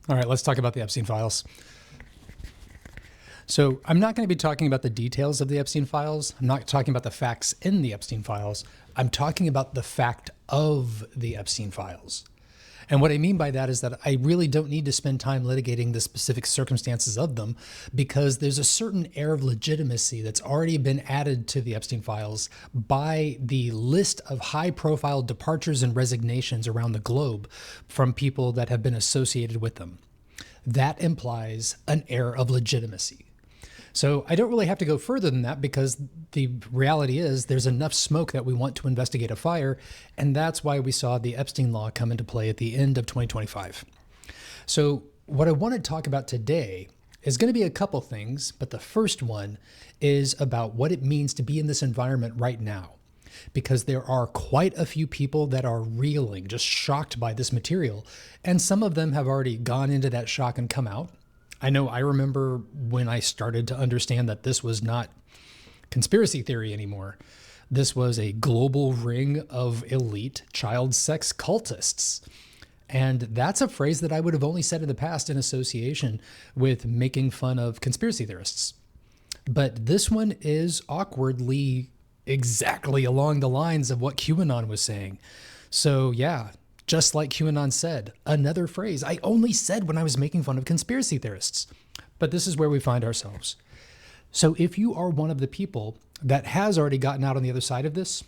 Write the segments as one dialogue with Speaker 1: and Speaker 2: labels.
Speaker 1: All right, let's talk about the Epstein Files. So I'm not going to be talking about the details of the Epstein Files. I'm not talking about the facts in the Epstein Files. I'm talking about the fact of the Epstein Files. And what I mean by that is that I really don't need to spend time litigating the specific circumstances of them, because there's a certain air of legitimacy that's already been added to the Epstein Files by the list of high-profile departures and resignations around the globe from people that have been associated with them. That implies an air of legitimacy. So I don't really have to go further than that, because the reality is there's enough smoke that we want to investigate a fire, and that's why we saw the Epstein Law come into play at the end of 2025. So what I want to talk about today is going to be a couple things, but the first one is about what it means to be in this environment right now, because there are quite a few people that are reeling, just shocked by this material, and some of them have already gone into that shock and come out. I know I remember when I started to understand that this was not conspiracy theory anymore. This was a global ring of elite child sex cultists. And that's a phrase that I would have only said in the past in association with making fun of conspiracy theorists. But this one is awkwardly exactly along the lines of what QAnon was saying. So yeah, just like QAnon said, another phrase I only said when I was making fun of conspiracy theorists. But this is where we find ourselves. So if you are one of the people that has already gotten out on the other side of this,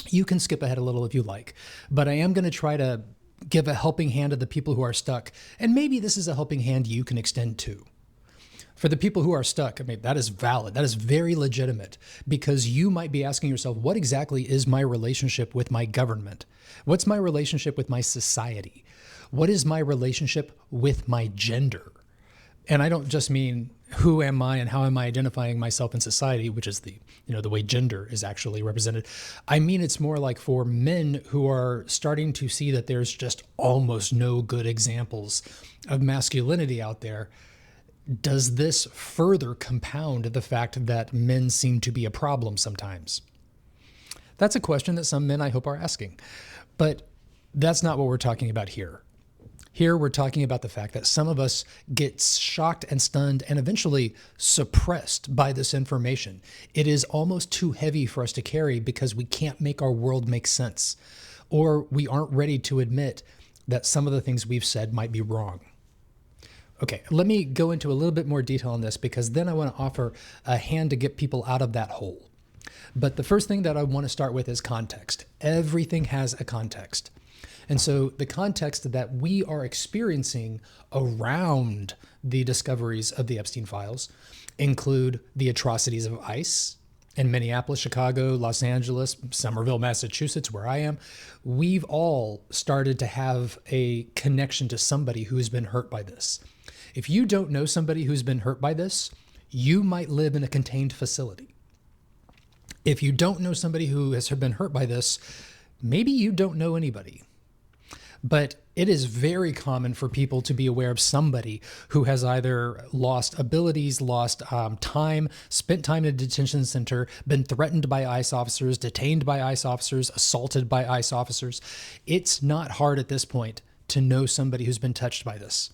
Speaker 1: you can skip ahead a little if you like. But I am going to try to give a helping hand to the people who are stuck. And maybe this is a helping hand you can extend to. For the people who are stuck, I mean, that is valid. That is very legitimate, because you might be asking yourself, what exactly is my relationship with my government? What's my relationship with my society? What is my relationship with my gender? And I don't just mean who am I and how am I identifying myself in society, which is the way gender is actually represented. I mean, it's more like for men who are starting to see that there's just almost no good examples of masculinity out there. Does this further compound the fact that men seem to be a problem sometimes? That's a question that some men, I hope, are asking. But that's not what we're talking about here. Here we're talking about the fact that some of us get shocked and stunned and eventually suppressed by this information. It is almost too heavy for us to carry because we can't make our world make sense, or we aren't ready to admit that some of the things we've said might be wrong. Okay, let me go into a little bit more detail on this, because then I want to offer a hand to get people out of that hole. But the first thing that I want to start with is context. Everything has a context. And so the context that we are experiencing around the discoveries of the Epstein Files include the atrocities of ICE in Minneapolis, Chicago, Los Angeles, Somerville, Massachusetts, where I am. We've all started to have a connection to somebody who has been hurt by this. If you don't know somebody who's been hurt by this, you might live in a contained facility. If you don't know somebody who has been hurt by this, maybe you don't know anybody. But it is very common for people to be aware of somebody who has either lost abilities, lost time, spent time in a detention center, been threatened by ICE officers, detained by ICE officers, assaulted by ICE officers. It's not hard at this point to know somebody who's been touched by this.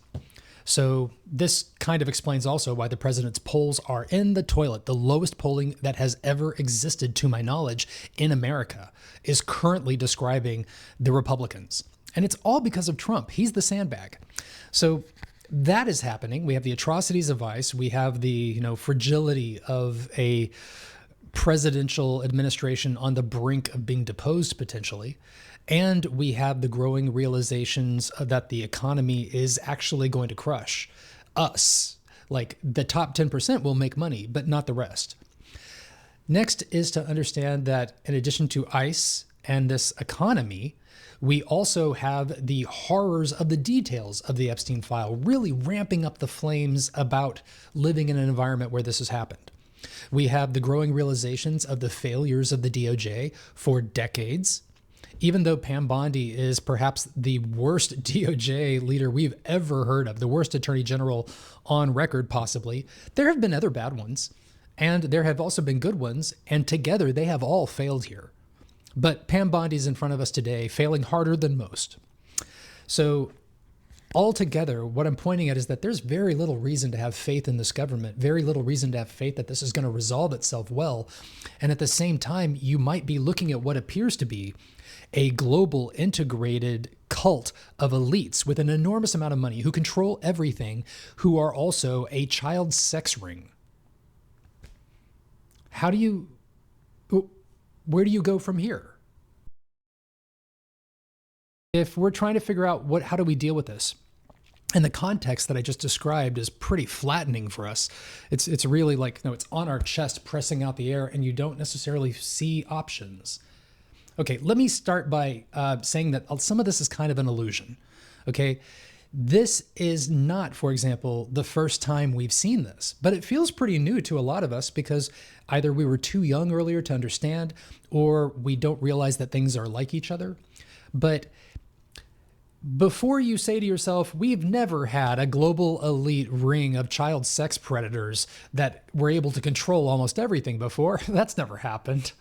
Speaker 1: So this kind of explains also why the president's polls are in the toilet. The lowest polling that has ever existed, to my knowledge, in America is currently describing the Republicans. And it's all because of Trump. He's the sandbag. So that is happening. We have the atrocities of ICE. We have the fragility of a presidential administration on the brink of being deposed potentially. And we have the growing realizations that the economy is actually going to crush us. Like the top 10% will make money, but not the rest. Next is to understand that in addition to ICE and this economy, we also have the horrors of the details of the Epstein file really ramping up the flames about living in an environment where this has happened. We have the growing realizations of the failures of the DOJ for decades. Even though Pam Bondi is perhaps the worst DOJ leader we've ever heard of, the worst attorney general on record possibly, there have been other bad ones, and there have also been good ones, and together they have all failed here. But Pam Bondi's in front of us today, failing harder than most. So Altogether, what I'm pointing at is that there's very little reason to have faith in this government, very little reason to have faith that this is going to resolve itself well. And at the same time, you might be looking at what appears to be a global integrated cult of elites with an enormous amount of money who control everything, who are also a child sex ring. Where do you go from here? If we're trying to figure out how do we deal with this? And the context that I just described is pretty flattening for us. It's really like, it's on our chest pressing out the air and you don't necessarily see options. Okay, let me start by saying that some of this is kind of an illusion. Okay, this is not, for example, the first time we've seen this, but it feels pretty new to a lot of us because either we were too young earlier to understand or we don't realize that things are like each other. But before you say to yourself, we've never had a global elite ring of child sex predators that were able to control almost everything before, that's never happened.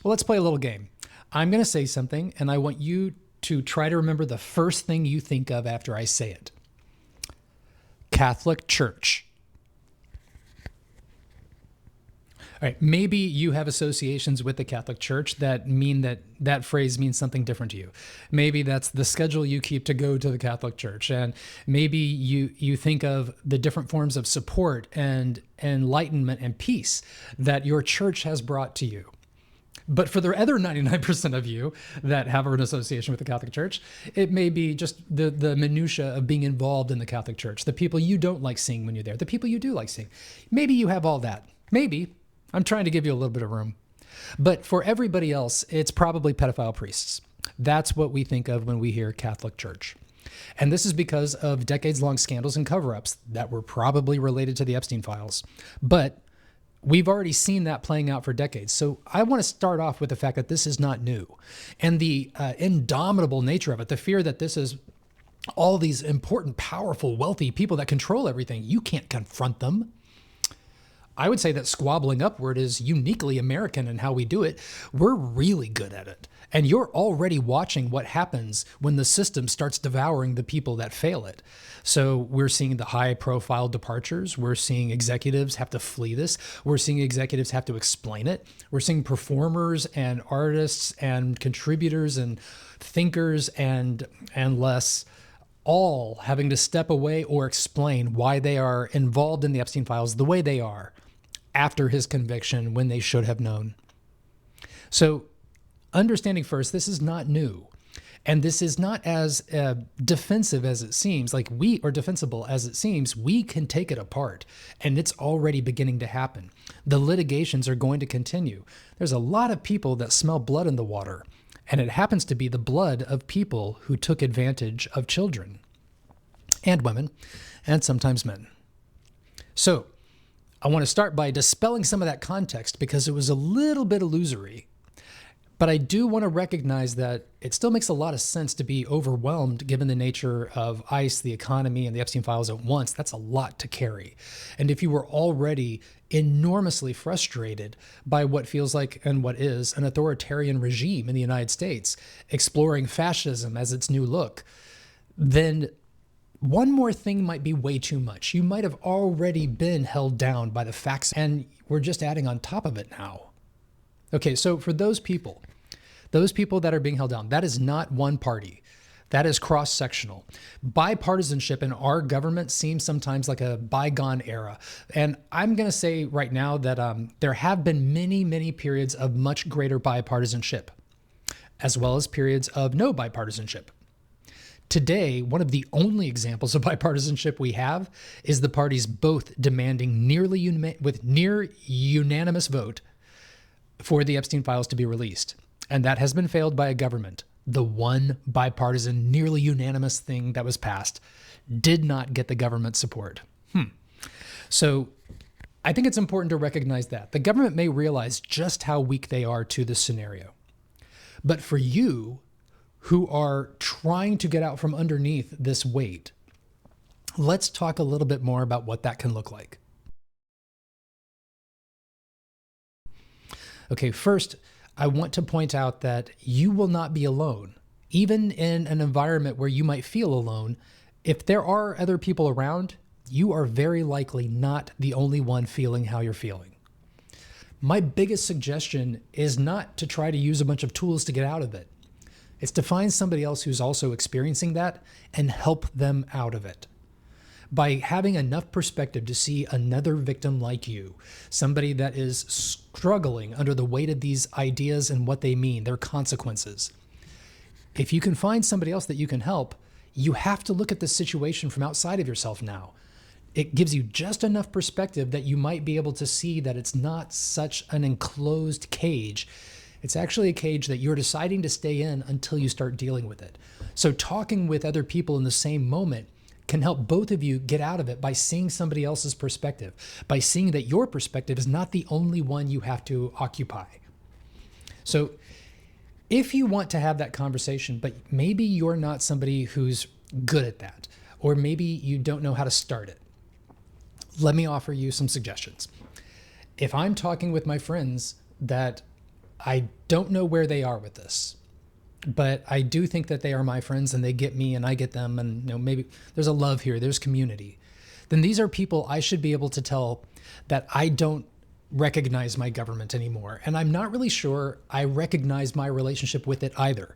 Speaker 1: Well, let's play a little game. I'm going to say something, and I want you to try to remember the first thing you think of after I say it. Catholic Church. All right, maybe you have associations with the Catholic Church that mean that phrase means something different to you. Maybe that's the schedule you keep to go to the Catholic Church. And maybe you think of the different forms of support and enlightenment and peace that your church has brought to you. But for the other 99% of you that have an association with the Catholic Church, it may be just the minutia of being involved in the Catholic Church, the people you don't like seeing when you're there, the people you do like seeing. Maybe you have all that. Maybe. I'm trying to give you a little bit of room. But for everybody else, it's probably pedophile priests. That's what we think of when we hear Catholic Church. And this is because of decades-long scandals and cover-ups that were probably related to the Epstein Files. But we've already seen that playing out for decades. So I want to start off with the fact that this is not new. And the indomitable nature of it, the fear that this is all these important, powerful, wealthy people that control everything. You can't confront them. I would say that squabbling upward is uniquely American in how we do it. We're really good at it. And you're already watching what happens when the system starts devouring the people that fail it. So we're seeing the high-profile departures. We're seeing executives have to flee this. We're seeing executives have to explain it. We're seeing performers and artists and contributors and thinkers and less all having to step away or explain why they are involved in the Epstein Files the way they are after his conviction when they should have known. So understanding first, this is not new. And this is not as defensive as it seems, or defensible as it seems. We can take it apart, and it's already beginning to happen. The litigations are going to continue. There's a lot of people that smell blood in the water, and it happens to be the blood of people who took advantage of children and women, and sometimes men. So I want to start by dispelling some of that context because it was a little bit illusory. But I do want to recognize that it still makes a lot of sense to be overwhelmed given the nature of ICE, the economy, and the Epstein Files at once. That's a lot to carry. And if you were already enormously frustrated by what feels like and what is an authoritarian regime in the United States, exploring fascism as its new look, then one more thing might be way too much. You might have already been held down by the facts, and we're just adding on top of it now. Okay, so for those people that are being held down, that is not one party. That is cross-sectional. Bipartisanship in our government seems sometimes like a bygone era. And I'm going to say right now that there have been many, many periods of much greater bipartisanship, as well as periods of no bipartisanship. Today, one of the only examples of bipartisanship we have is the parties both demanding with near unanimous vote for the Epstein Files to be released. And that has been failed by a government. The one bipartisan, nearly unanimous thing that was passed did not get the government support. So I think it's important to recognize that. The government may realize just how weak they are to this scenario. But for you, who are trying to get out from underneath this weight, let's talk a little bit more about what that can look like. Okay, first, I want to point out that you will not be alone. Even in an environment where you might feel alone, If there are other people around, you are very likely not the only one feeling how you're feeling. My biggest suggestion is not to try to use a bunch of tools to get out of it. It's to find somebody else who's also experiencing that and help them out of it. By having enough perspective to see another victim like you, somebody that is struggling under the weight of these ideas and what they mean, their consequences. If you can find somebody else that you can help, you have to look at the situation from outside of yourself now. It gives you just enough perspective that you might be able to see that it's not such an enclosed cage. It's actually a cage that you're deciding to stay in until you start dealing with it. So talking with other people in the same moment can help both of you get out of it by seeing somebody else's perspective, by seeing that your perspective is not the only one you have to occupy. So if you want to have that conversation, but maybe you're not somebody who's good at that, or maybe you don't know how to start it, let me offer you some suggestions. If I'm talking with my friends that I don't know where they are with this, but I do think that they are my friends and they get me and I get them, and maybe there's a love here, there's community, then these are people I should be able to tell that I don't recognize my government anymore. And I'm not really sure I recognize my relationship with it either.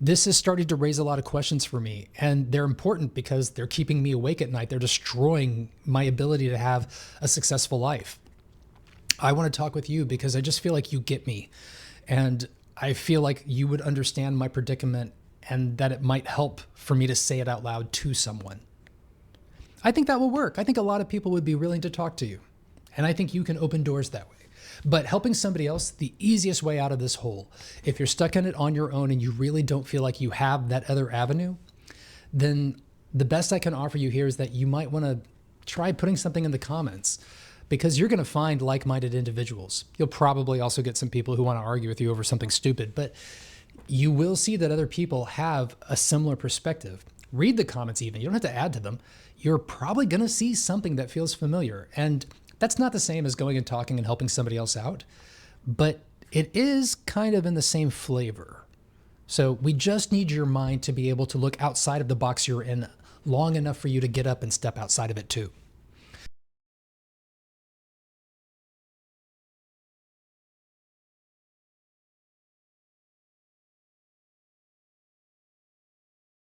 Speaker 1: This has started to raise a lot of questions for me, and they're important because they're keeping me awake at night. They're destroying my ability to have a successful life. I want to talk with you because I just feel like you get me, and I feel like you would understand my predicament and that it might help for me to say it out loud to someone. I think that will work. I think a lot of people would be willing to talk to you, and I think you can open doors that way. But helping somebody else, the easiest way out of this hole, if you're stuck in it on your own and you really don't feel like you have that other avenue, then the best I can offer you here is that you might want to try putting something in the comments, because you're going to find like-minded individuals. You'll probably also get some people who want to argue with you over something stupid, but you will see that other people have a similar perspective. Read the comments even. You don't have to add to them. You're probably going to see something that feels familiar. And that's not the same as going and talking and helping somebody else out, but it is kind of in the same flavor. So we just need your mind to be able to look outside of the box you're in long enough for you to get up and step outside of it too.